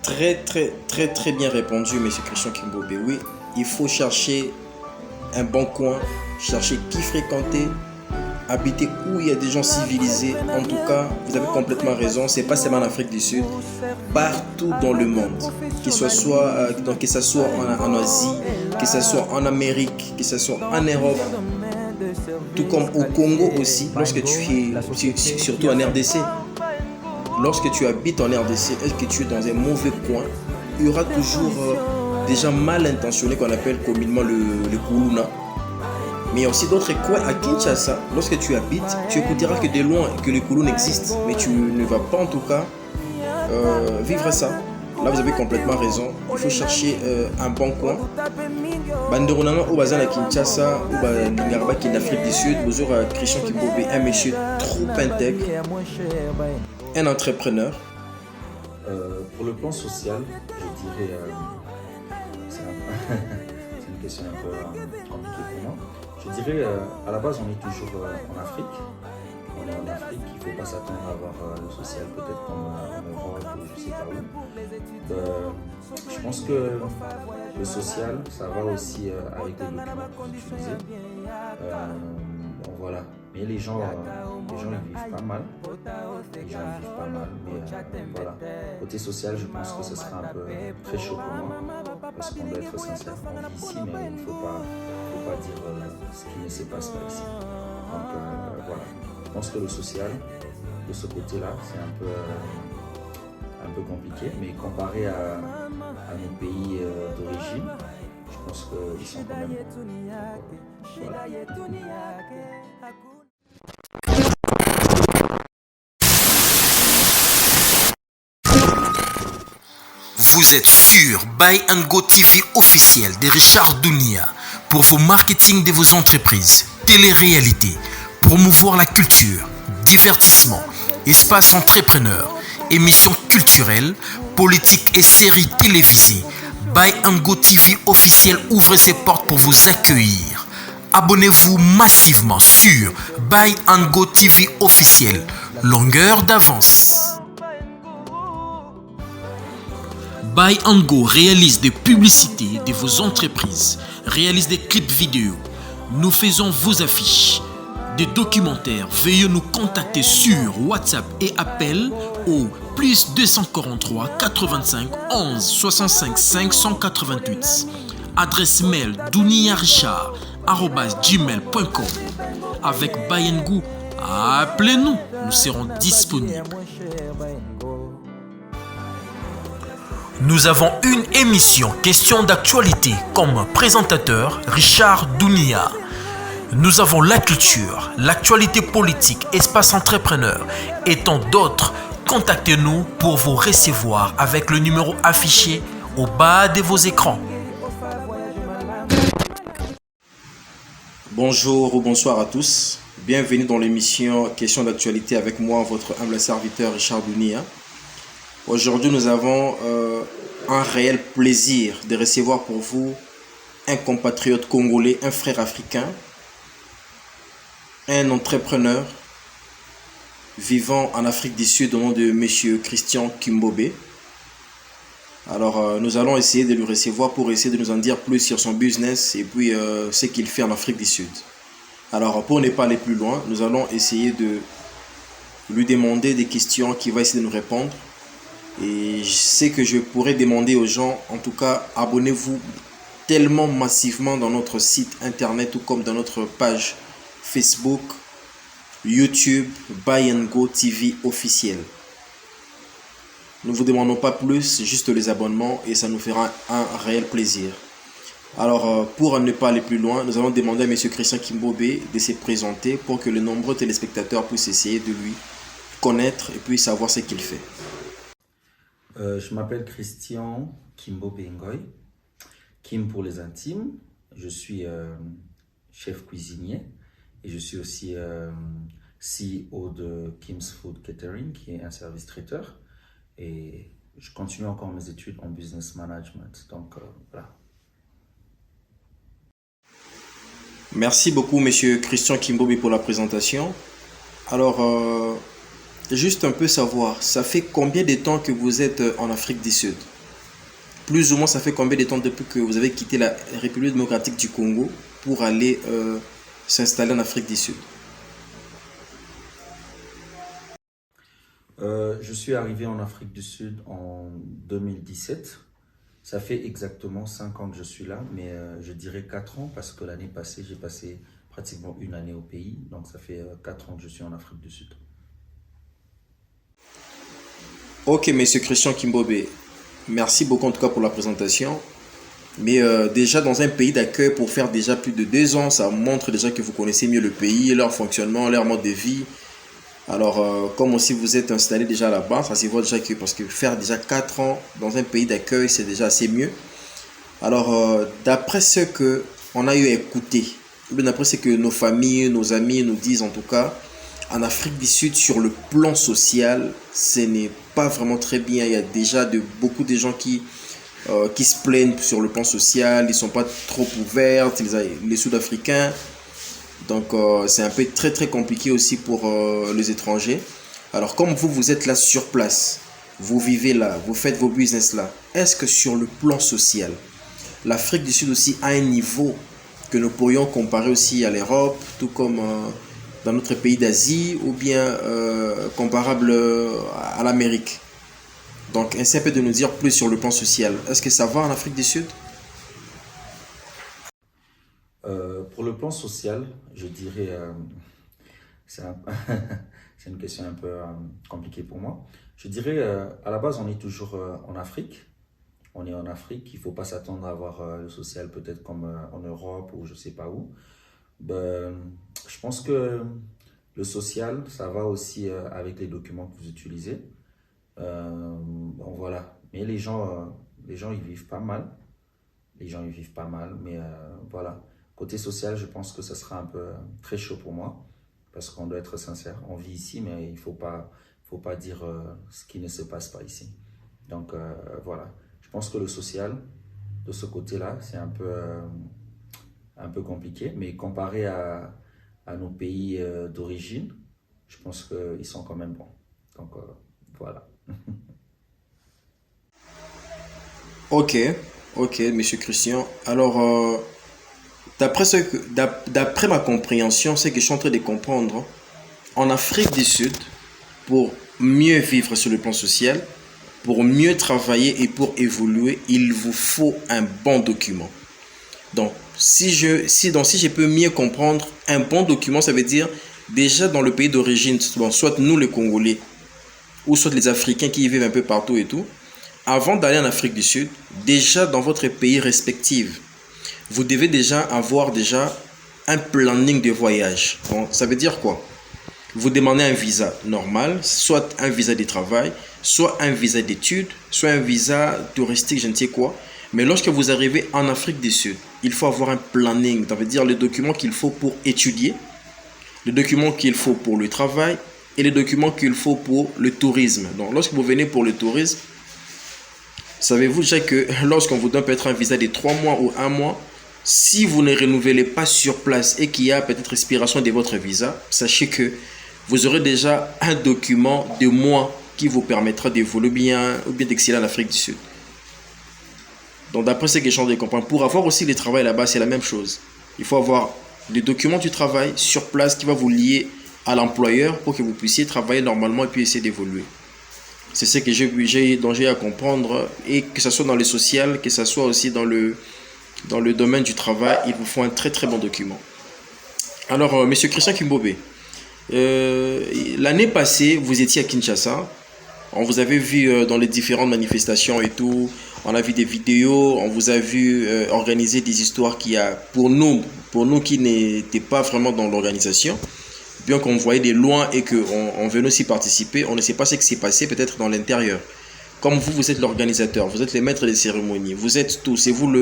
Très bien répondu, monsieur Christian Kimbobe. Oui, il faut chercher un bon coin, chercher qui fréquenter, habiter où il y a des gens civilisés. En tout cas, vous avez complètement raison. C'est pas seulement en Afrique du Sud, partout dans le monde, que ce soit, que ce soit en Asie, que ce soit en Amérique, que ce soit en Europe, tout comme au Congo aussi, lorsque tu es surtout en RDC. Lorsque tu habites en RDC et que tu es dans un mauvais coin, il y aura toujours des gens mal intentionnés qu'on appelle communément le Kuluna. Mais il y a aussi d'autres coins à Kinshasa. Lorsque tu habites, tu écouteras que de loin que le Kuluna existe, mais tu ne vas pas en tout cas vivre ça. Là, vous avez complètement raison. Il faut chercher un bon coin. Banderonana au bazar à Kinshasa ou Bangarba qui est en Afrique du Sud, vous aurez Christian Kimbobe, un monsieur trop intègre, un entrepreneur. Pour le plan social, je dirais, c'est une question un peu compliquée pour moi. Je dirais, à la base, on est toujours en Afrique. On est en Afrique, il ne faut pas s'attendre à avoir le social peut-être comme en Europe ou je ne sais pas où. Je pense que le social, ça va aussi avec les documents que vous utilisez. Bon, voilà. Mais les gens ils vivent pas mal. Mais voilà. Côté social, je pense que ce sera un peu très chaud pour moi. Parce qu'on doit être sincère. On vit ici, mais il ne faut pas dire ce qui ne se passe pas ici. Donc voilà. Je pense que le social, de ce côté-là, c'est un peu compliqué. Mais comparé à nos pays d'origine, je pense qu'ils sont quand même bons. Voilà. Vous êtes sur Buy and Go TV officiel de Richard Dounia pour vos marketing de vos entreprises, télé-réalité, promouvoir la culture, divertissement, espace entrepreneur, émissions culturelles, politiques et séries télévisées. Buy and Go TV officiel ouvre ses portes pour vous accueillir. Abonnez-vous massivement sur Buy and Go TV officiel. Longueur d'avance. Buy and Go réalise des publicités de vos entreprises, réalise des clips vidéo. Nous faisons vos affiches, des documentaires. Veuillez nous contacter sur WhatsApp et appel au plus 243 85 11 65 588. Adresse mail douniarichard@gmail.com. Avec Buy and Go, appelez-nous, nous serons disponibles. Nous avons une émission question d'actualité comme présentateur Richard Dounia. Nous avons la culture, l'actualité politique, espace entrepreneur et tant d'autres. Contactez-nous pour vous recevoir avec le numéro affiché au bas de vos écrans. Bonjour ou bonsoir à tous. Bienvenue dans l'émission question d'actualité avec moi, votre humble serviteur Richard Dounia. Aujourd'hui, nous avons un réel plaisir de recevoir pour vous un compatriote congolais, un frère africain, un entrepreneur vivant en Afrique du Sud au nom de M. Christian Kimbobe. Alors, nous allons essayer de le recevoir pour essayer de nous en dire plus sur son business et puis ce qu'il fait en Afrique du Sud. Alors, pour ne pas aller plus loin, nous allons essayer de lui demander des questions qu'il va essayer de nous répondre. Et je sais que je pourrais demander aux gens, en tout cas, abonnez-vous tellement massivement dans notre site internet ou comme dans notre page Facebook, YouTube, Buy and Go TV officiel. Nous ne vous demandons pas plus, juste les abonnements et ça nous fera un réel plaisir. Alors, pour ne pas aller plus loin, nous allons demander à M. Christian Kimbobe de se présenter pour que les nombreux téléspectateurs puissent essayer de lui connaître et puis savoir ce qu'il fait. Je m'appelle Christian Kimbobe Ngoy, Kim pour les intimes. Je suis chef cuisinier et je suis aussi CEO de Kim's Food Catering, qui est un service traiteur. Et je continue encore mes études en business management. Donc voilà. Merci beaucoup, monsieur Christian Kimbobe, pour la présentation. Alors, juste un peu savoir, ça fait combien de temps que vous êtes en Afrique du Sud? Plus ou moins, ça fait combien de temps depuis que vous avez quitté la République démocratique du Congo pour aller s'installer en Afrique du Sud? Je suis arrivé en Afrique du Sud en 2017. Ça fait exactement 5 ans que je suis là, mais je dirais 4 ans parce que l'année passée, j'ai passé pratiquement une année au pays. Donc ça fait 4 ans que je suis en Afrique du Sud. Ok, monsieur Christian Kimbobe, merci beaucoup en tout cas pour la présentation. Mais déjà dans un pays d'accueil pour faire déjà plus de 2 ans, ça montre déjà que vous connaissez mieux le pays, leur fonctionnement, leur mode de vie. Alors, comme aussi vous êtes installé déjà là-bas, ça se voit déjà que, parce que faire déjà 4 ans dans un pays d'accueil, c'est déjà assez mieux. Alors, d'après ce que on a eu à écouter, ou bien d'après ce que nos familles, nos amis nous disent en tout cas, en Afrique du Sud, sur le plan social, ce n'est pas vraiment très bien. Il y a déjà beaucoup de gens qui se plaignent sur le plan social, ils ne sont pas trop ouverts, les Sud-Africains. Donc, c'est un peu très très compliqué aussi pour les étrangers. Alors, comme vous êtes là sur place, vous vivez là, vous faites vos business là, est-ce que sur le plan social, l'Afrique du Sud aussi a un niveau que nous pourrions comparer aussi à l'Europe, tout comme dans notre pays d'Asie, ou bien comparable à l'Amérique? Donc, essaie un peu de nous dire plus sur le plan social. Est-ce que ça va en Afrique du Sud? Pour le plan social, je dirais, c'est un- c'est une question un peu compliquée pour moi. Je dirais, à la base, on est toujours en Afrique. On est en Afrique, il ne faut pas s'attendre à avoir le social peut-être comme en Europe ou je ne sais pas où. Ben, je pense que le social, ça va aussi avec les documents que vous utilisez. Bon, voilà. Mais les gens, ils vivent pas mal. Les gens, ils vivent pas mal. Mais voilà. Côté social, je pense que ça sera un peu très chaud pour moi. Parce qu'on doit être sincère. On vit ici, mais il faut pas dire ce qui ne se passe pas ici. Donc voilà. Je pense que le social, de ce côté-là, c'est un peu compliqué. Mais comparé à nos pays d'origine, je pense qu'ils sont quand même bons. Donc voilà. Ok, ok, monsieur Christian. Alors, d'après ma compréhension, c'est que je suis en train de comprendre, en Afrique du Sud, pour mieux vivre sur le plan social, pour mieux travailler et pour évoluer, il vous faut un bon document. Donc, si je peux mieux comprendre, un bon document, ça veut dire déjà dans le pays d'origine, bon, soit nous les Congolais, ou soit les Africains qui y vivent un peu partout et tout, avant d'aller en Afrique du Sud, déjà dans votre pays respectif, vous devez déjà avoir déjà un planning de voyage. Bon, ça veut dire quoi? Vous demandez un visa normal, soit un visa de travail, soit un visa d'études, soit un visa touristique, je ne sais quoi. Mais lorsque vous arrivez en Afrique du Sud, il faut avoir un planning. Ça veut dire le document qu'il faut pour étudier, le document qu'il faut pour le travail et les documents qu'il faut pour le tourisme. Donc, lorsque vous venez pour le tourisme, savez-vous déjà que lorsqu'on vous donne peut-être un visa de 3 mois ou 1 mois, si vous ne renouvelez pas sur place et qu'il y a peut-être expiration de votre visa, sachez que vous aurez déjà un document de mois qui vous permettra d'évoluer bien ou bien d'exceller en Afrique du Sud. Donc d'après ce que je suis en train de comprendre, pour avoir aussi le travail là-bas, c'est la même chose. Il faut avoir le document du travail sur place qui va vous lier à l'employeur pour que vous puissiez travailler normalement et puis essayer d'évoluer. C'est ce que j'ai à comprendre, et que ce soit dans le social, que ce soit aussi dans le domaine du travail, il vous faut un très très bon document. Alors, monsieur Christian Kimbobe, l'année passée, vous étiez à Kinshasa. On vous avait vu dans les différentes manifestations et tout. On a vu des vidéos, on vous a vu organiser des histoires qui a, pour nous qui n'étaient pas vraiment dans l'organisation, bien qu'on voyait de loin et qu'on venait aussi participer, on ne sait pas ce qui s'est passé peut-être dans l'intérieur. Comme vous êtes l'organisateur, vous êtes le maître des cérémonies, vous êtes tout, c'est vous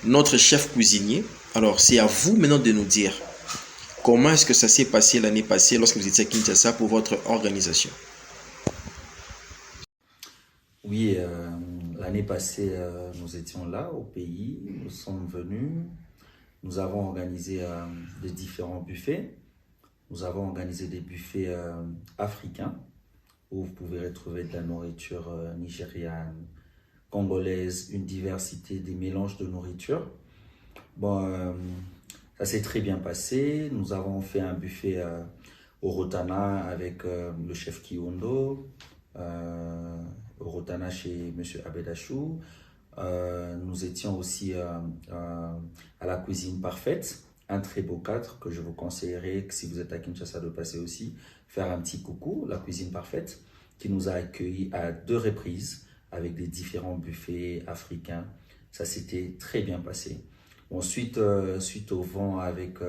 notre chef cuisinier. Alors c'est à vous maintenant de nous dire comment est-ce que ça s'est passé l'année passée lorsque vous étiez à Kinshasa pour votre organisation. Oui, l'année passée, nous étions là au pays, nous sommes venus, nous avons organisé des différents buffets. Nous avons organisé des buffets africains où vous pouvez retrouver de la nourriture nigériane, congolaise, une diversité des mélanges de nourriture. Bon, ça s'est très bien passé. Nous avons fait un buffet au Rotana avec le chef Kiondo, au Rotana chez M. Abedachou. Nous étions aussi à la Cuisine Parfaite, un très beau cadre que je vous conseillerais, que si vous êtes à Kinshasa, de passer aussi, faire un petit coucou, la Cuisine Parfaite, qui nous a accueillis à 2 reprises avec des différents buffets africains. Ça s'était très bien passé. Ensuite, suite au vent avec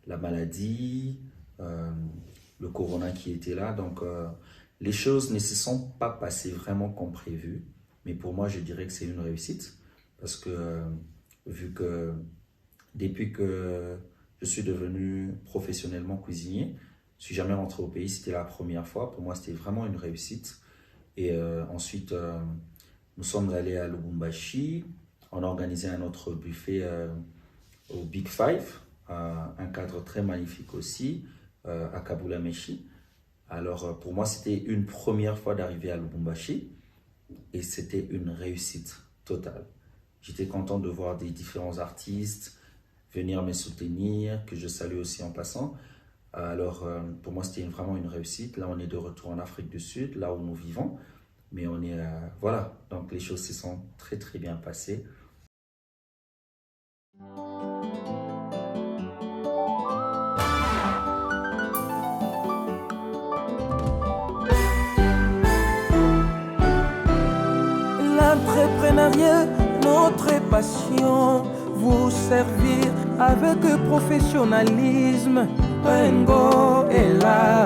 la maladie, le corona qui était là, donc les choses ne se sont pas passées vraiment comme prévu. Mais pour moi, je dirais que c'est une réussite parce que vu que depuis que je suis devenu professionnellement cuisinier, je suis jamais rentré au pays, c'était la première fois. Pour moi, c'était vraiment une réussite. Et ensuite, nous sommes allés à Lubumbashi. On a organisé un autre buffet au Big Five, un cadre très magnifique aussi, à Kabulameshi. Alors, pour moi, c'était une première fois d'arriver à Lubumbashi et c'était une réussite totale. J'étais content de voir des différents artistes venir me soutenir, que je salue aussi en passant. Alors, pour moi, c'était vraiment une réussite. Là, on est de retour en Afrique du Sud, là où nous vivons. Mais on est, voilà, donc les choses se sont très, très bien passées. L'entrepreneuriat, notre passion, vous servir avec professionnalisme. Baingo est là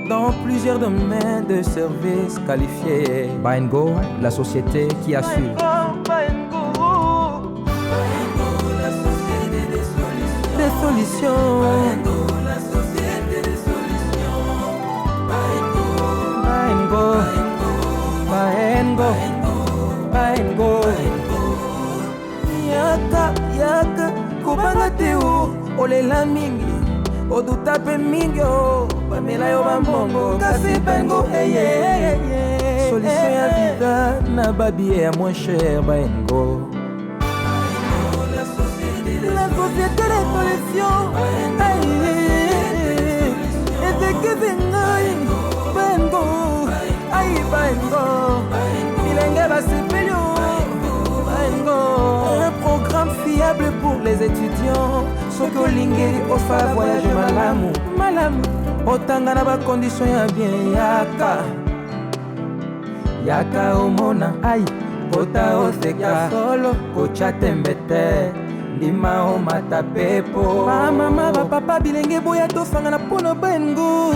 dans plusieurs domaines de services qualifiés. Baingo, la société qui assure. Baingo, la société des solutions. Baingo, la société des solutions. Baingo, Baingo, Baingo, Yaka, Kubanga Teo, Olela Mingi, Odutape Mingo, Pamela Yobambongo, Kasi Baingo, Solution ya vida, na babi est moins cher, Baingo. La société des solutions. Et de Kevingo, Baingo, Aïe Baingo, Milenga Basipelio, Baingo. Un programme fiable pour les étudiants. Sokolingi ofa voyage malamu. Otanga na ba condition ya bien yaka omona ai pota oseka solo kocha tembete ndima o mata pepo mama papa bilenge boya tofanga na pono Baingo.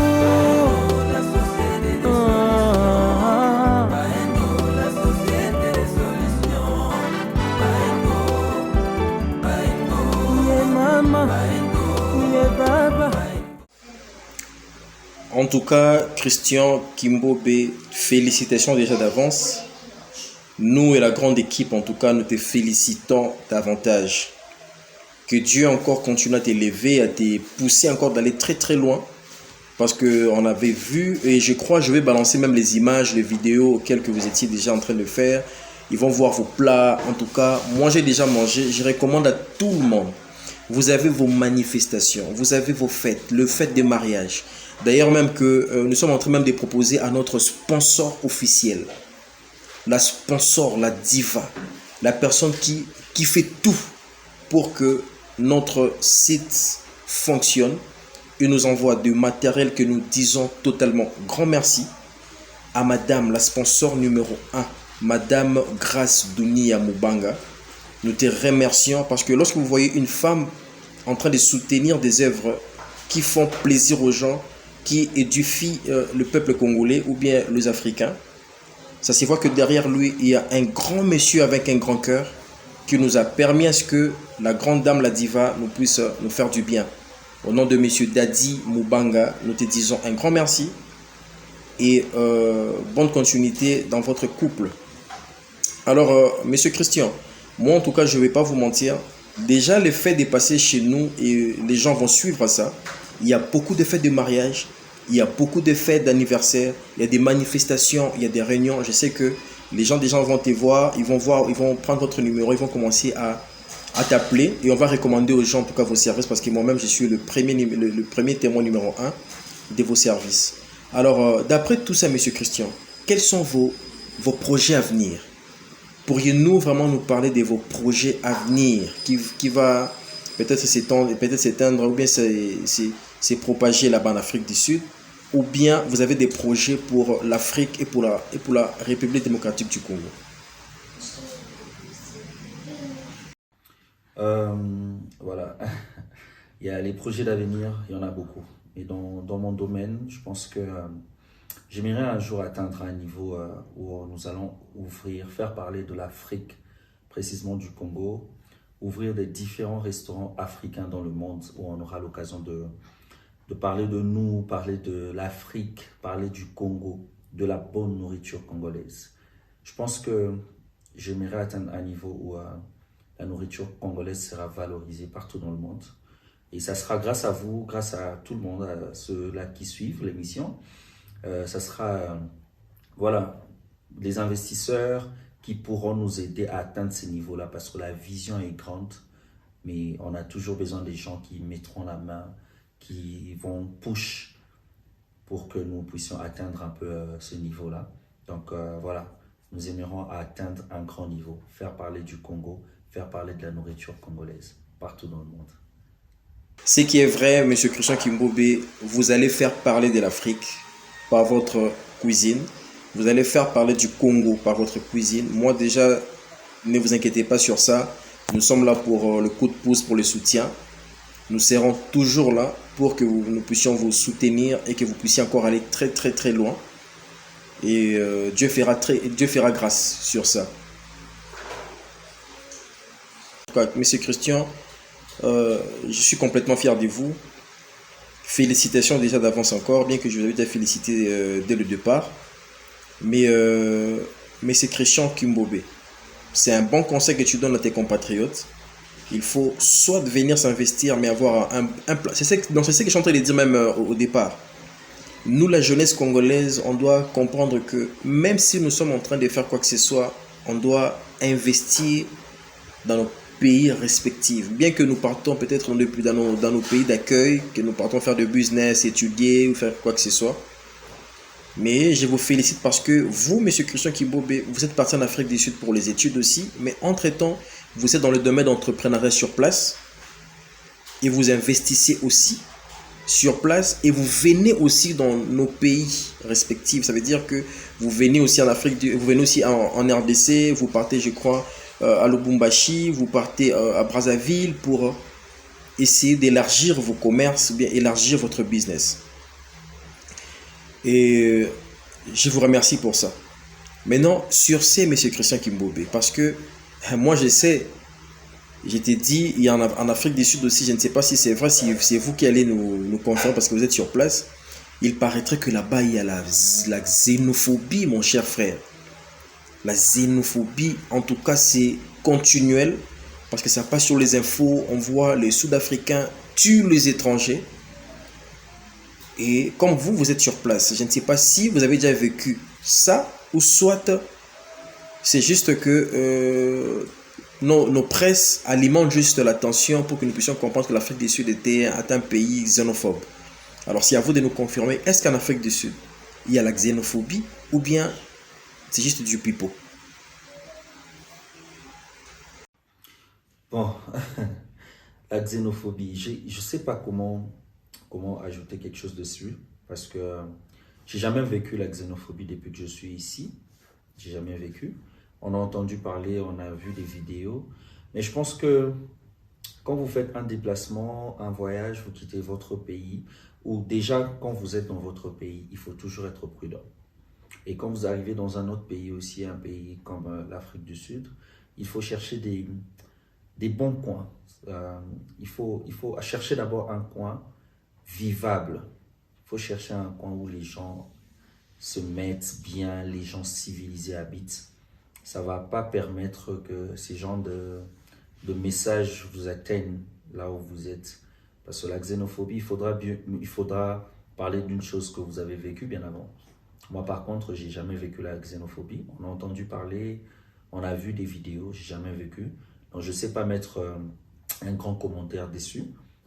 La société des solutions. Baingo, la société des solutions. Baingo, yeah mama, yeah baba. En tout cas, Christian Kimbobe, félicitations déjà d'avance. Nous et la grande équipe, en tout cas, nous te félicitons davantage. Que Dieu encore continue à t'élever, à te pousser encore d'aller très très loin. Parce qu'on avait vu, et je crois, je vais balancer même les images, les vidéos auxquelles que vous étiez déjà en train de faire. Ils vont voir vos plats. En tout cas, moi j'ai déjà mangé. Je recommande à tout le monde. Vous avez vos manifestations, vous avez vos fêtes, le fête des mariages. D'ailleurs, même que nous sommes en train même de proposer à notre sponsor officiel, la sponsor, la diva, la personne qui fait tout pour que notre site fonctionne et nous envoie du matériel que nous disons totalement grand merci à madame, la sponsor numéro 1, madame Grace Dunia Mubanga. Nous te remercions parce que lorsque vous voyez une femme en train de soutenir des œuvres qui font plaisir aux gens, qui édifient le peuple congolais ou bien les Africains, ça se voit que derrière lui, il y a un grand monsieur avec un grand cœur qui nous a permis à ce que la grande dame, la diva, nous puisse nous faire du bien. Au nom de monsieur Dadi Mubanga, nous te disons un grand merci et bonne continuité dans votre couple. Alors, monsieur Christian, moi en tout cas, je ne vais pas vous mentir. Déjà, les fêtes est passé chez nous et les gens vont suivre ça. Il y a beaucoup de fêtes de mariage. il y a beaucoup de fêtes d'anniversaire, il y a des manifestations, il y a des réunions. Je sais que les gens vont te voir, ils vont prendre votre numéro, ils vont commencer à t'appeler et on va recommander aux gens en tout cas vos services parce que moi-même je suis le premier témoin numéro 1 de vos services. Alors, d'après tout ça, Monsieur Christian, quels sont vos projets à venir? Pourriez-vous vraiment nous parler de vos projets à venir qui va peut-être s'éteindre ou bien se propager là-bas en Afrique du Sud? Ou bien vous avez des projets pour l'Afrique et pour la République démocratique du Congo? Voilà, il y a les projets d'avenir, il y en a beaucoup. Et dans mon domaine, je pense que j'aimerais un jour atteindre un niveau où nous allons faire parler de l'Afrique, précisément du Congo, ouvrir des différents restaurants africains dans le monde où on aura l'occasion de parler de nous, parler de l'Afrique, parler du Congo, de la bonne nourriture congolaise. Je pense que j'aimerais atteindre un niveau où la nourriture congolaise sera valorisée partout dans le monde. Et ça sera grâce à vous, grâce à tout le monde, à ceux-là qui suivent l'émission. Ça sera, voilà, des investisseurs qui pourront nous aider à atteindre ces niveaux-là parce que la vision est grande, mais on a toujours besoin des gens qui mettront la main, qui vont push pour que nous puissions atteindre un peu ce niveau-là. Donc voilà, nous aimerons atteindre un grand niveau, faire parler du Congo, faire parler de la nourriture congolaise partout dans le monde. Ce qui est vrai, M. Christian Kimbobé, vous allez faire parler de l'Afrique par votre cuisine. Vous allez faire parler du Congo par votre cuisine. Moi déjà, ne vous inquiétez pas sur ça. Nous sommes là pour le coup de pouce, pour le soutien. Nous serons toujours là pour que nous puissions vous soutenir et que vous puissiez encore aller très très très loin. Et Dieu fera grâce sur ça. Monsieur Christian, je suis complètement fier de vous. Félicitations déjà d'avance encore, bien que je vous avais déjà félicité dès le départ. Mais c'est Christian Kimbobé. C'est un bon conseil que tu donnes à tes compatriotes. Il faut soit venir s'investir, mais avoir un plan. C'est ce que je suis en train de dire même au départ. Nous, la jeunesse congolaise, on doit comprendre que même si nous sommes en train de faire quoi que ce soit, on doit investir dans nos pays respectifs. Bien que nous partons peut-être dans nos pays d'accueil, que nous partons faire de business, étudier ou faire quoi que ce soit. Mais je vous félicite parce que vous, M. Christian Kimbobé, vous êtes parti en Afrique du Sud pour les études aussi. Mais entre-temps, vous êtes dans le domaine d'entrepreneuriat sur place. Et vous investissez aussi sur place. Et vous venez aussi dans nos pays respectifs. Ça veut dire que vous venez aussi en Afrique, vous venez aussi en RDC. Vous partez, je crois, à Lubumbashi. Vous partez à Brazzaville pour essayer d'élargir vos commerces ou bien élargir votre business. Et je vous remercie pour ça. Maintenant, sur ce, M. Christian Kimbobé, parce que moi je sais, je t'ai dit, il y en a en Afrique du Sud aussi, je ne sais pas si c'est vrai, si c'est vous qui allez nous confirmer parce que vous êtes sur place. Il paraîtrait que là-bas, il y a la xénophobie, mon cher frère. La xénophobie, en tout cas, c'est continuel parce que ça passe sur les infos. On voit les Sud-Africains tuent les étrangers. Et comme vous êtes sur place, je ne sais pas si vous avez déjà vécu ça ou soit c'est juste que nos presses alimentent juste la tension pour que nous puissions comprendre que l'Afrique du Sud est un pays xénophobe. Alors c'est à vous de nous confirmer, est-ce qu'en Afrique du Sud, il y a la xénophobie ou bien c'est juste du pipeau? Bon, la xénophobie, je ne sais pas comment ajouter quelque chose dessus parce que j'ai jamais vécu la xénophobie depuis que je suis ici. J'ai jamais vécu. On a entendu parler, on a vu des vidéos. Mais je pense que quand vous faites un déplacement, un voyage, vous quittez votre pays ou déjà quand vous êtes dans votre pays, il faut toujours être prudent. Et quand vous arrivez dans un autre pays aussi, un pays comme l'Afrique du Sud, il faut chercher des bons coins. Il faut chercher d'abord un coin vivable. Il faut chercher un coin où les gens se mettent bien, les gens civilisés habitent. Ça ne va pas permettre que ces genres de messages vous atteignent là où vous êtes. Parce que la xénophobie, il faudra parler d'une chose que vous avez vécue bien avant. Moi, par contre, j'ai jamais vécu la xénophobie. On a entendu parler, on a vu des vidéos, j'ai jamais vécu. Donc, je sais pas mettre un grand commentaire dessus,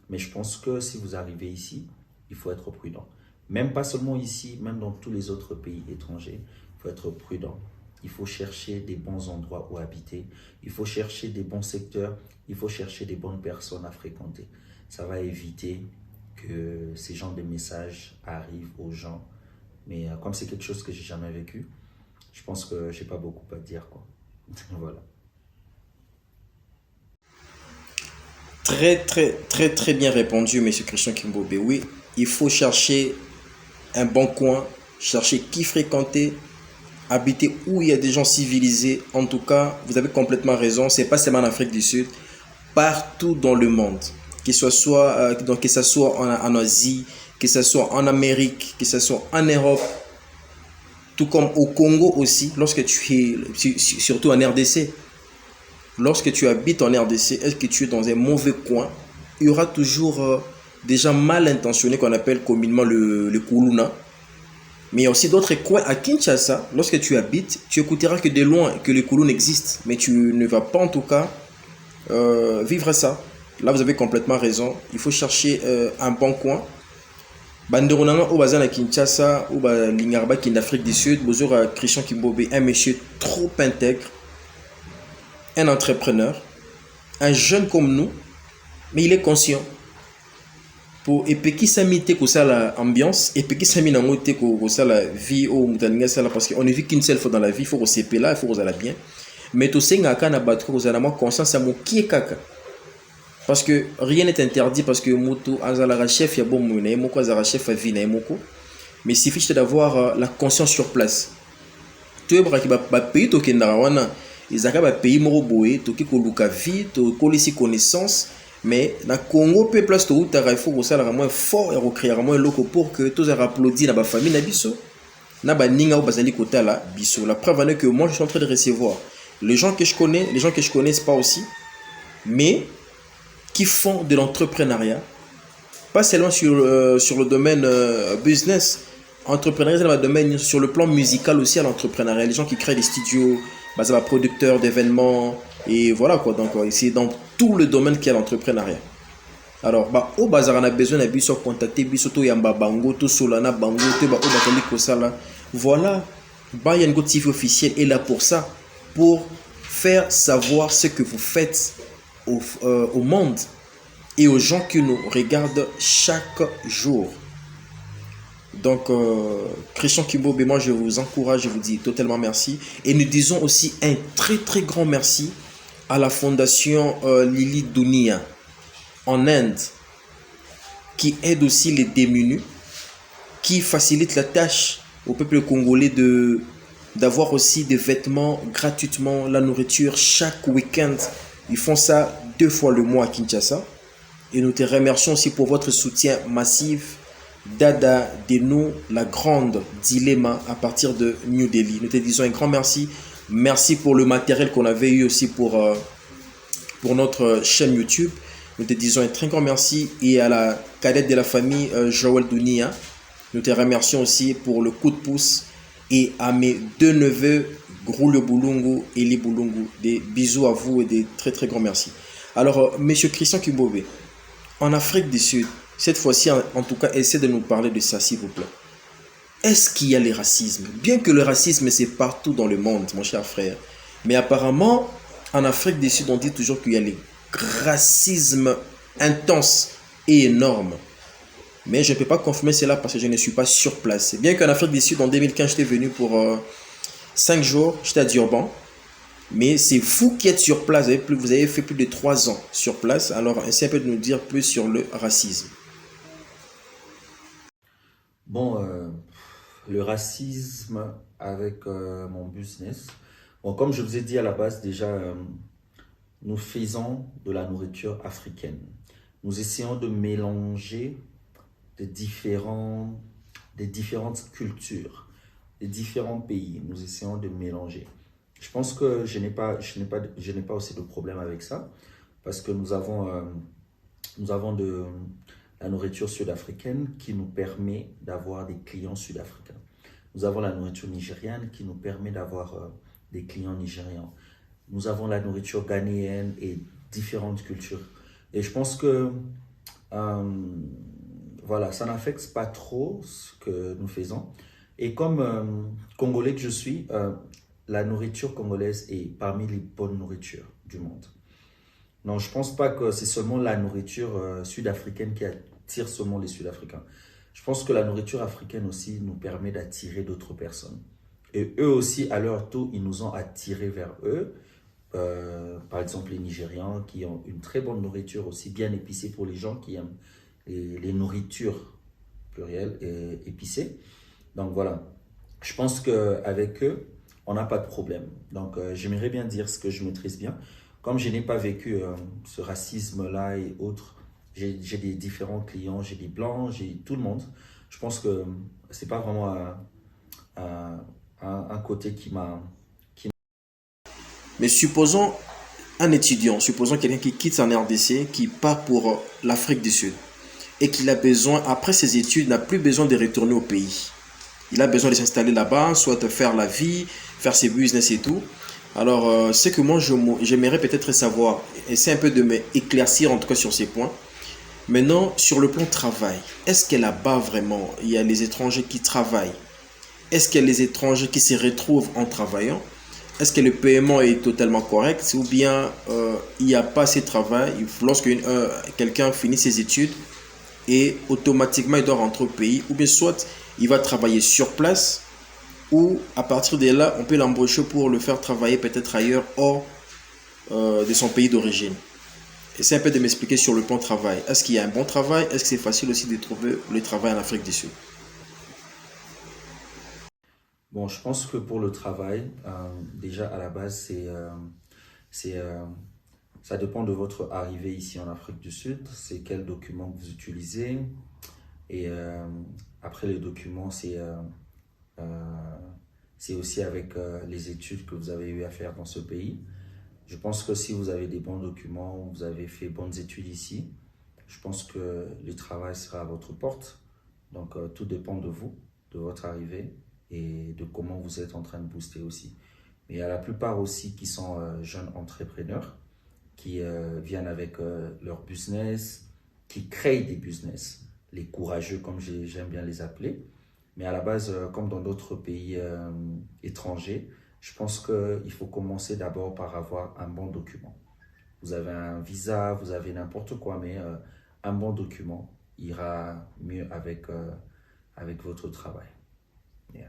mais je pense que si vous arrivez ici, il faut être prudent. Même pas seulement ici, même dans tous les autres pays étrangers, il faut être prudent. Il faut chercher des bons endroits où habiter. Il faut chercher des bons secteurs. Il faut chercher des bonnes personnes à fréquenter. Ça va éviter que ces genres de messages arrivent aux gens. Mais comme c'est quelque chose que j'ai jamais vécu, je pense que j'ai pas beaucoup à dire, quoi. Voilà. Très bien répondu, monsieur Christian Kimbobe. Oui, il faut chercher un bon coin, chercher qui fréquenter, habiter où il y a des gens civilisés. En tout cas, vous avez complètement raison, c'est pas seulement en Afrique du Sud, partout dans le monde, que ce soit, que ce soit en Asie, que ce soit en Amérique, que ce soit en Europe, tout comme au Congo aussi, lorsque tu es, surtout en RDC, lorsque tu habites en RDC, est-ce que tu es dans un mauvais coin, il y aura toujours des gens mal intentionnés qu'on appelle communément le Kuluna. Mais il y a aussi d'autres coins à Kinshasa, lorsque tu habites, tu écouteras que de loin que le Kuluna existe, mais tu ne vas pas en tout cas vivre ça. Là, vous avez complètement raison. Il faut chercher un bon coin. Banderonanga au bazar à Kinshasa ou Lingarba qui est d'Afrique du Sud, bonjour à Christian Kimbobe, un monsieur trop intègre, un entrepreneur, un jeune comme nous, mais il est conscient. Pour epeki sami te ko sala ambiance, epeki sami nango te ko sala vie au mutaninga sala parce qu'on ne vit qu'une seule fois dans la vie, il faut se là, il faut que bien. Mais to senga kana batko ko zana mo conscience à mo qui kaka. Parce que rien n'est interdit parce que moto azala chef ya bon mona moko azala chef a vie na moko. Mais il suffit d'avoir la conscience sur place. Tu es bra ki ba pays to kenda wana, izaka ba pays moko boye to ki ko luka vie, to ko lisi connaissance. Mais dans le Congo, peu place de route, il faut que ça soit moins fort et recréer moins loco pour que tous les applaudissent dans la famille na biso. Na ba ninga ou bazali kota la biso. La preuve est que moi je suis en train de recevoir les gens que je connais, les gens que je connais pas aussi, mais qui font de l'entrepreneuriat, pas seulement sur le domaine business, entrepreneuriat dans le domaine sur le plan musical aussi à l'entrepreneuriat. Les gens qui créent des studios, basés à producteurs d'événements. Et voilà quoi, donc c'est dans tout le domaine qu'il y a l'entrepreneuriat. Alors, au bazar, on a besoin de contacter Bisoto Yamba Bango, to Solana Bango, to ba Obatali Kosala. Voilà, Bayango TV officiel est là pour ça, pour faire savoir ce que vous faites au monde et aux gens qui nous regardent chaque jour. Donc, Christian Kimbobe, moi je vous encourage, je vous dis totalement merci. Et nous disons aussi un très grand merci à la fondation Lili Dunia en Inde, qui aide aussi les démunis, qui facilite la tâche au peuple congolais d'avoir aussi des vêtements gratuitement, la nourriture chaque week-end. Ils font ça 2 fois le mois à Kinshasa. Et nous te remercions aussi pour votre soutien massif. Dada Deno, la grande dilemma à partir de New Delhi. Nous te disons un grand merci. Merci pour le matériel qu'on avait eu aussi pour notre chaîne YouTube. Nous te disons un très grand merci. Et à la cadette de la famille, Joël Dunia, nous te remercions aussi pour le coup de pouce. Et à mes 2 neveux, Groulio Boulungu et Eli Boulungu, des bisous à vous et des très grands merci. Alors, monsieur Christian Kimbobe, en Afrique du Sud, cette fois-ci, en tout cas, essayez de nous parler de ça, s'il vous plaît. Est-ce qu'il y a le racisme? Bien que le racisme, c'est partout dans le monde, mon cher frère. Mais apparemment, en Afrique du Sud, on dit toujours qu'il y a le racisme intense et énorme. Mais je ne peux pas confirmer cela parce que je ne suis pas sur place. Bien qu'en Afrique du Sud, en 2015, j'étais venu pour 5 jours, j'étais à Durban. Mais c'est vous qui êtes sur place, vous avez fait plus de 3 ans sur place. Alors, essayez un peu de nous dire plus sur le racisme. Bon, le racisme avec mon business. Bon, comme je vous ai dit à la base, déjà, nous faisons de la nourriture africaine. Nous essayons de mélanger des différentes cultures, des différents pays. Nous essayons de mélanger. Je pense que je n'ai pas aussi de problème avec ça, parce que nous avons de la nourriture sud-africaine qui nous permet d'avoir des clients sud-africains. Nous avons la nourriture nigériane qui nous permet d'avoir des clients nigérians. Nous avons la nourriture ghanéenne et différentes cultures. Et je pense que voilà, ça n'affecte pas trop ce que nous faisons. Et comme Congolais que je suis, la nourriture congolaise est parmi les bonnes nourritures du monde. Non, je ne pense pas que c'est seulement la nourriture sud-africaine qui attire seulement les Sud-Africains. Je pense que la nourriture africaine aussi nous permet d'attirer d'autres personnes. Et eux aussi, à leur tour, ils nous ont attirés vers eux. Par exemple, les Nigérians qui ont une très bonne nourriture aussi bien épicée pour les gens qui aiment les nourritures plurielles et épicées. Donc voilà, je pense qu'avec eux, on n'a pas de problème. Donc j'aimerais bien dire ce que je maîtrise bien. Comme je n'ai pas vécu ce racisme-là et autres, j'ai des différents clients, j'ai des blancs, j'ai tout le monde. Je pense que ce n'est pas vraiment un côté qui m'a... Mais supposons un étudiant, supposons quelqu'un qui quitte son RDC, qui part pour l'Afrique du Sud et qu'il a besoin, après ses études, n'a plus besoin de retourner au pays. Il a besoin de s'installer là-bas, soit de faire la vie, faire ses business et tout. Alors, ce que moi, j'aimerais peut-être savoir, essayer un peu de m'éclaircir en tout cas sur ces points. Maintenant, sur le plan travail, est-ce que là-bas vraiment, il y a les étrangers qui travaillent? Est-ce qu'il y a les étrangers qui se retrouvent en travaillant? Est-ce que le paiement est totalement correct? Ou bien il n'y a pas assez de travail lorsque quelqu'un finit ses études et automatiquement il doit rentrer au pays? Ou bien soit il va travailler sur place, ou à partir de là, on peut l'embaucher pour le faire travailler peut-être ailleurs, hors de son pays d'origine. Essaye un peu de m'expliquer sur le plan travail. Est-ce qu'il y a un bon travail? Est-ce que c'est facile aussi de trouver le travail en Afrique du Sud? Bon, je pense que pour le travail, déjà à la base, ça dépend de votre arrivée ici en Afrique du Sud. C'est quel document que vous utilisez. Et après les documents, c'est aussi avec les études que vous avez eu à faire dans ce pays. Je pense que si vous avez des bons documents, vous avez fait bonnes études ici, je pense que le travail sera à votre porte. Donc tout dépend de vous, de votre arrivée et de comment vous êtes en train de booster aussi. Mais il y a la plupart aussi qui sont jeunes entrepreneurs, qui viennent avec leur business, qui créent des business, les courageux comme j'aime bien les appeler. Mais à la base, comme dans d'autres pays étrangers, je pense qu'il faut commencer d'abord par avoir un bon document. Vous avez un visa, vous avez n'importe quoi, mais un bon document ira mieux avec votre travail. Yeah.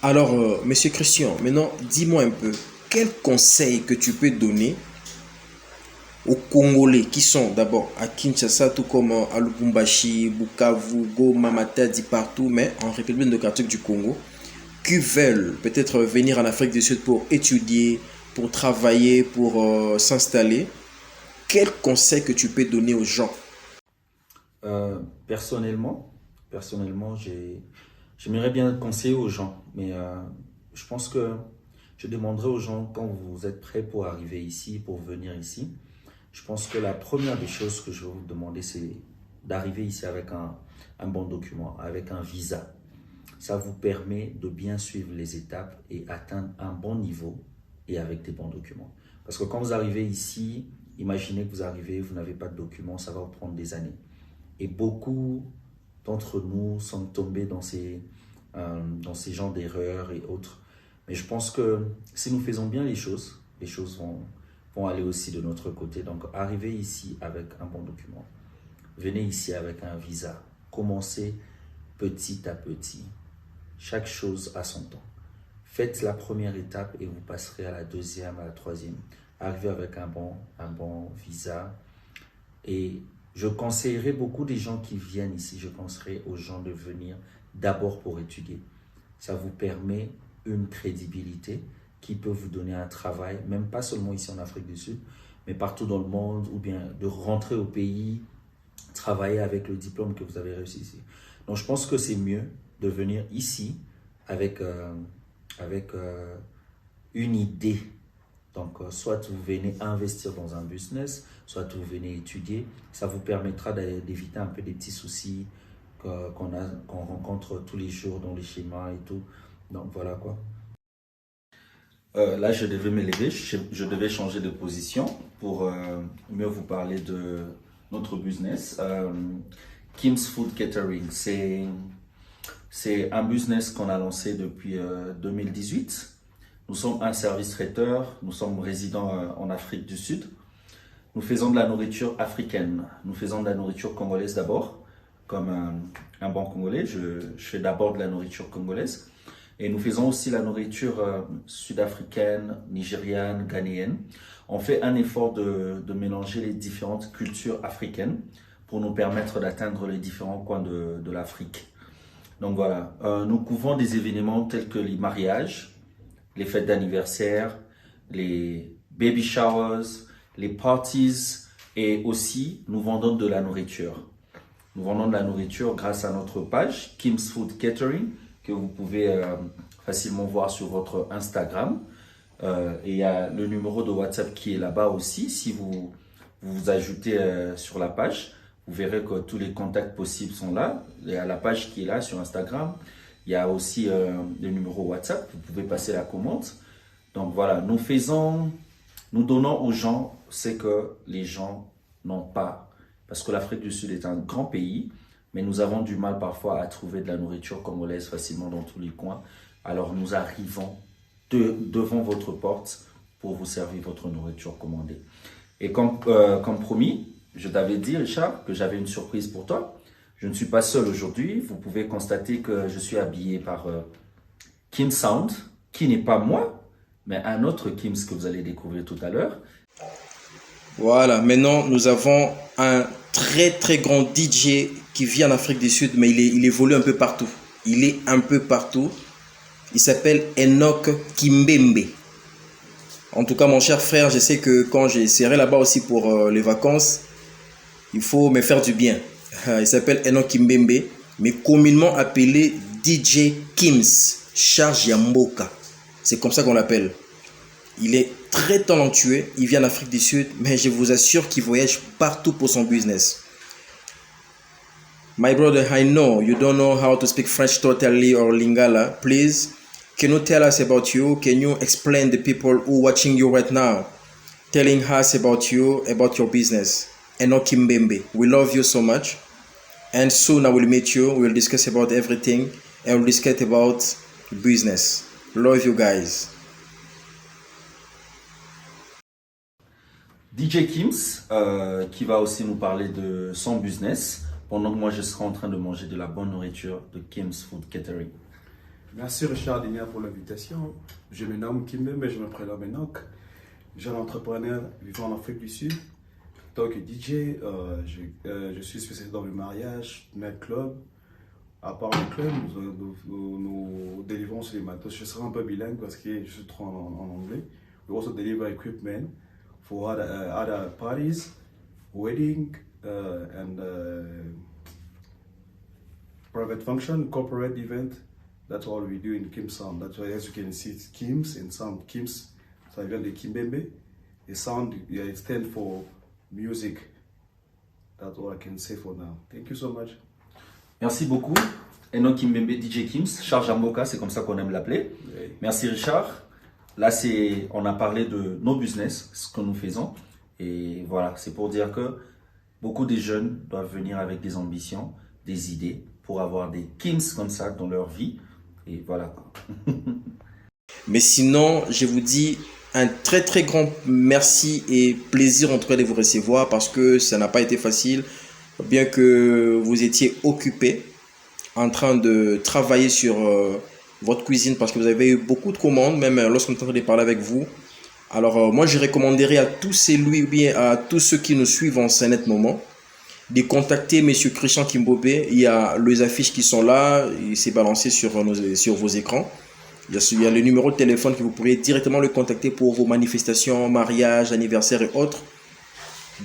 Alors, Monsieur Christian, maintenant, dis-moi un peu, quel conseil que tu peux donner aux Congolais qui sont d'abord à Kinshasa, tout comme à Lubumbashi, Bukavu, Goma, Matadi, partout, mais en République démocratique du Congo, qui veulent peut-être venir en Afrique du Sud pour étudier, pour travailler, pour s'installer. Quel conseil que tu peux donner aux gens? Personnellement, j'aimerais bien conseiller aux gens, mais je pense que je demanderai aux gens, quand vous êtes prêts pour arriver ici, pour venir ici, je pense que la première des choses que je vais vous demander, c'est d'arriver ici avec un bon document, avec un visa. Ça vous permet de bien suivre les étapes et atteindre un bon niveau et avec des bons documents. Parce que quand vous arrivez ici, imaginez que vous arrivez, vous n'avez pas de documents, ça va vous prendre des années. Et beaucoup d'entre nous sont tombés dans ces genres d'erreurs et autres. Mais je pense que si nous faisons bien les choses vont aller aussi de notre côté. Donc, arrivez ici avec un bon document. Venez ici avec un visa. Commencez petit à petit. Chaque chose a son temps. Faites la première étape et vous passerez à la deuxième, à la troisième. Arrivez avec un bon visa. Et je conseillerais beaucoup des gens qui viennent ici, je conseillerais aux gens de venir d'abord pour étudier. Ça vous permet une crédibilité qui peut vous donner un travail, même pas seulement ici en Afrique du Sud, mais partout dans le monde, ou bien de rentrer au pays, travailler avec le diplôme que vous avez réussi ici. Donc je pense que c'est mieux de venir ici avec une idée Donc, soit vous venez investir dans un business, soit vous venez étudier. Ça vous permettra d'éviter un peu des petits soucis qu'on rencontre tous les jours dans les schémas et tout. Donc, voilà quoi. Là, je devais m'élever, je devais changer de position pour mieux vous parler de notre business. Kim's Food Catering, c'est un business qu'on a lancé depuis 2018. Nous sommes un service traiteur, nous sommes résidents en Afrique du Sud. Nous faisons de la nourriture africaine, nous faisons de la nourriture congolaise d'abord, comme un bon Congolais, je fais d'abord de la nourriture congolaise. Et nous faisons aussi la nourriture sud-africaine, nigériane, ghanéenne. On fait un effort de mélanger les différentes cultures africaines pour nous permettre d'atteindre les différents coins de l'Afrique. Donc voilà, nous couvrons des événements tels que les mariages, les fêtes d'anniversaire, les baby showers, les parties et aussi nous vendons de la nourriture. Nous vendons de la nourriture grâce à notre page Kim's Food Catering que vous pouvez facilement voir sur votre Instagram. Et il y a le numéro de WhatsApp qui est là-bas aussi. Si vous vous ajoutez sur la page, vous verrez que tous les contacts possibles sont là. Il y a la page qui est là sur Instagram. Il y a aussi le numéro WhatsApp. Vous pouvez passer la commande. Donc voilà, nous donnons aux gens ce que les gens n'ont pas. Parce que l'Afrique du Sud est un grand pays, mais nous avons du mal parfois à trouver de la nourriture congolaise facilement dans tous les coins. Alors nous arrivons devant votre porte pour vous servir votre nourriture commandée. Et comme promis, je t'avais dit, Richard, que j'avais une surprise pour toi. Je ne suis pas seul aujourd'hui. Vous pouvez constater que je suis habillé par Kim Sound, qui n'est pas moi, mais un autre Kims que vous allez découvrir tout à l'heure. Voilà, maintenant nous avons un très très grand DJ qui vit en Afrique du Sud, mais il évolue un peu partout. Il est un peu partout. Il s'appelle Enoch Kimbembe. En tout cas, mon cher frère, je sais que quand je serai là-bas aussi pour les vacances, il faut me faire du bien. Il s'appelle Enoch Kimbembe, mais communément appelé DJ Kims, Charge Yamboka. C'est comme ça qu'on l'appelle. Il est très talentueux, il vient d'Afrique du Sud, mais je vous assure qu'il voyage partout pour son business. My brother, I know you don't know how to speak French totally or Lingala. Please, can you tell us about you? Can you explain the people who are watching you right now, telling us about you, about your business? Enoch Kimbembe, we love you so much. And soon I will meet you, we'll discuss about everything, and we'll discuss about business. Love you guys. DJ Kims, qui va aussi nous parler de son business, pendant que moi je serai en train de manger de la bonne nourriture de Kim's Food Catering. Merci Richard Dinia pour l'invitation. Je me nomme Kimbembe, je me prénomme Enoch. Jeune entrepreneur vivant en Afrique du Sud. En tant que DJ, je suis spécialisé dans le mariage, nightclub. À part le club, nous délivrons sur les matos. Je serai un peu bilingue parce que je suis trop en anglais. We also deliver equipment for other parties, wedding, and private function, corporate event. That's all we do in Kim Sound. That's why, as you can see, it's Kim's and Sound. Kim's, ça vient de Kimbembe. The sound, yeah, it stands for music. That's all I can say for now. Thank you so much. Merci beaucoup. Enoch Kimbembe, DJ Kims, Charge Amboka, c'est comme ça qu'on aime l'appeler. Oui. Merci Richard. Là, on a parlé de nos business, ce que nous faisons. Et voilà, c'est pour dire que beaucoup de jeunes doivent venir avec des ambitions, des idées, pour avoir des Kims comme ça dans leur vie. Et voilà. Mais sinon, je vous dis un très très grand merci et plaisir en tout cas de vous recevoir parce que ça n'a pas été facile. Bien que vous étiez occupé en train de travailler sur votre cuisine parce que vous avez eu beaucoup de commandes, même lorsqu'on est en train de parler avec vous. Alors moi je recommanderais à tous ceux qui nous suivent en ce net moment de contacter Monsieur Christian Kimbembe. Il y a les affiches qui sont là, il s'est balancé sur vos écrans. Il y a le numéro de téléphone que vous pourriez directement le contacter pour vos manifestations, mariages, anniversaires et autres.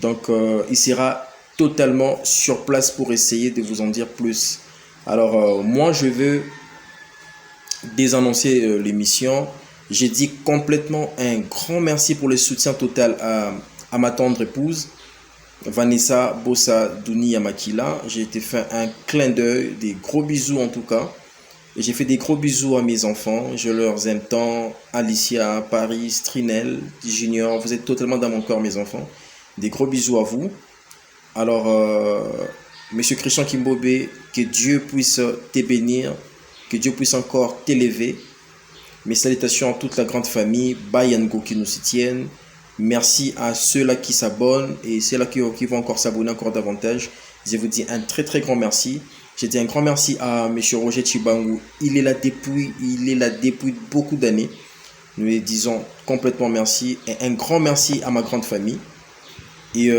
Donc il sera totalement sur place pour essayer de vous en dire plus. Alors moi je veux désannoncer l'émission. J'ai dit complètement un grand merci pour le soutien total à ma tendre épouse, Vanessa Bossa Douni Yamakila. J'ai été fait un clin d'œil, des gros bisous en tout cas. Et j'ai fait des gros bisous à mes enfants. Je leur aime tant. Alicia, Paris, Trinel, Junior. Vous êtes totalement dans mon cœur, mes enfants. Des gros bisous à vous. Alors, Monsieur Christian Kimbobe, que Dieu puisse te bénir. Que Dieu puisse encore t'élever. Mes salutations à toute la grande famille. Bayango qui nous soutiennent. Merci à ceux-là qui s'abonnent et ceux-là qui vont encore s'abonner encore davantage. Je vous dis un très très grand merci. Je dis un grand merci à M. Roger Chibangu. Il est là depuis beaucoup d'années. Nous lui disons complètement merci. Et un grand merci à ma grande famille. Et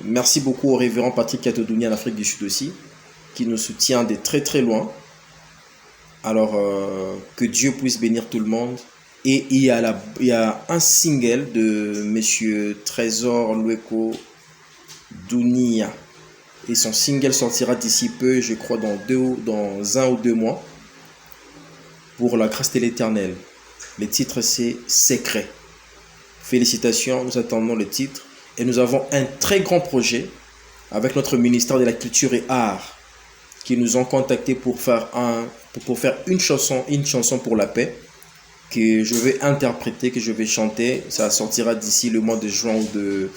merci beaucoup au révérend Patrick Katodouni en Afrique du Sud aussi, qui nous soutient de très très loin. Alors, que Dieu puisse bénir tout le monde. Et il y a un single de M. Trésor Lueko Dounia. Et son single sortira d'ici peu, je crois dans 1 ou 2 mois, pour la grâce de l'Éternel. Le titre c'est Secret. Félicitations, nous attendons le titre. Et nous avons un très grand projet avec notre ministère de la Culture et Arts qui nous ont contactés pour faire une chanson pour la paix que je vais interpréter, que je vais chanter. Ça sortira d'ici le mois de juin ou de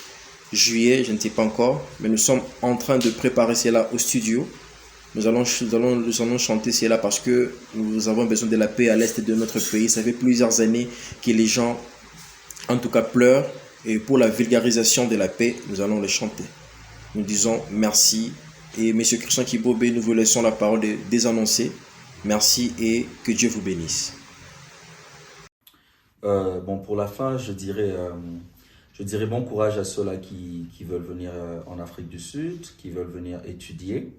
juillet, je ne sais pas encore, mais nous sommes en train de préparer cela au studio. Nous allons chanter cela parce que nous avons besoin de la paix à l'est de notre pays. Ça fait plusieurs années que les gens, en tout cas, pleurent. Et pour la vulgarisation de la paix, nous allons le chanter. Nous disons merci. Et M. Christian Kimbobe, nous vous laissons la parole des annoncés. Merci et que Dieu vous bénisse. Bon, pour la fin, je dirais bon courage à ceux-là qui veulent venir en Afrique du Sud, qui veulent venir étudier.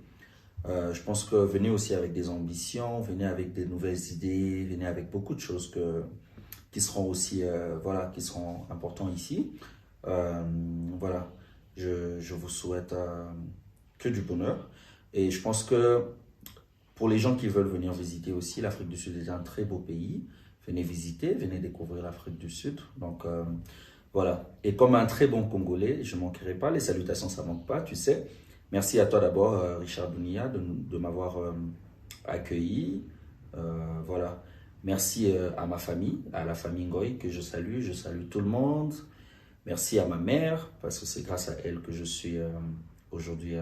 Je pense que venez aussi avec des ambitions, venez avec des nouvelles idées, venez avec beaucoup de choses qui seront aussi qui seront importants ici. Voilà, je vous souhaite que du bonheur. Et je pense que pour les gens qui veulent venir visiter aussi, l'Afrique du Sud est un très beau pays. Venez visiter, venez découvrir l'Afrique du Sud. Donc voilà. Et comme un très bon Congolais, je ne manquerai pas. Les salutations, ça ne manque pas, tu sais. Merci à toi d'abord, Richard Dounia, de m'avoir accueilli. Voilà. Merci à ma famille, à la famille Ngoy que je salue tout le monde. Merci à ma mère, parce que c'est grâce à elle que je suis aujourd'hui,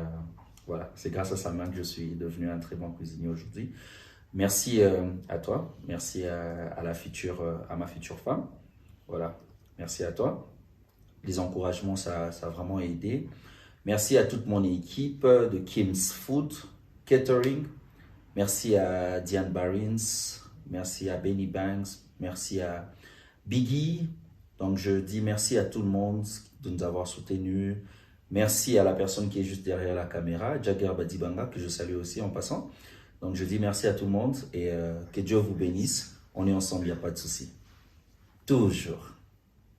voilà, c'est grâce à sa main que je suis devenu un très bon cuisinier aujourd'hui. Merci à toi, merci à ma future femme, voilà, merci à toi. Les encouragements, ça a vraiment aidé. Merci à toute mon équipe de Kim's Food Catering. Merci à Diane Barins. Merci à Benny Banks, merci à Biggie. Donc je dis merci à tout le monde de nous avoir soutenus. Merci à la personne qui est juste derrière la caméra, Jagger Badibanga, que je salue aussi en passant. Donc je dis merci à tout le monde et que Dieu vous bénisse. On est ensemble, il n'y a pas de souci. Toujours.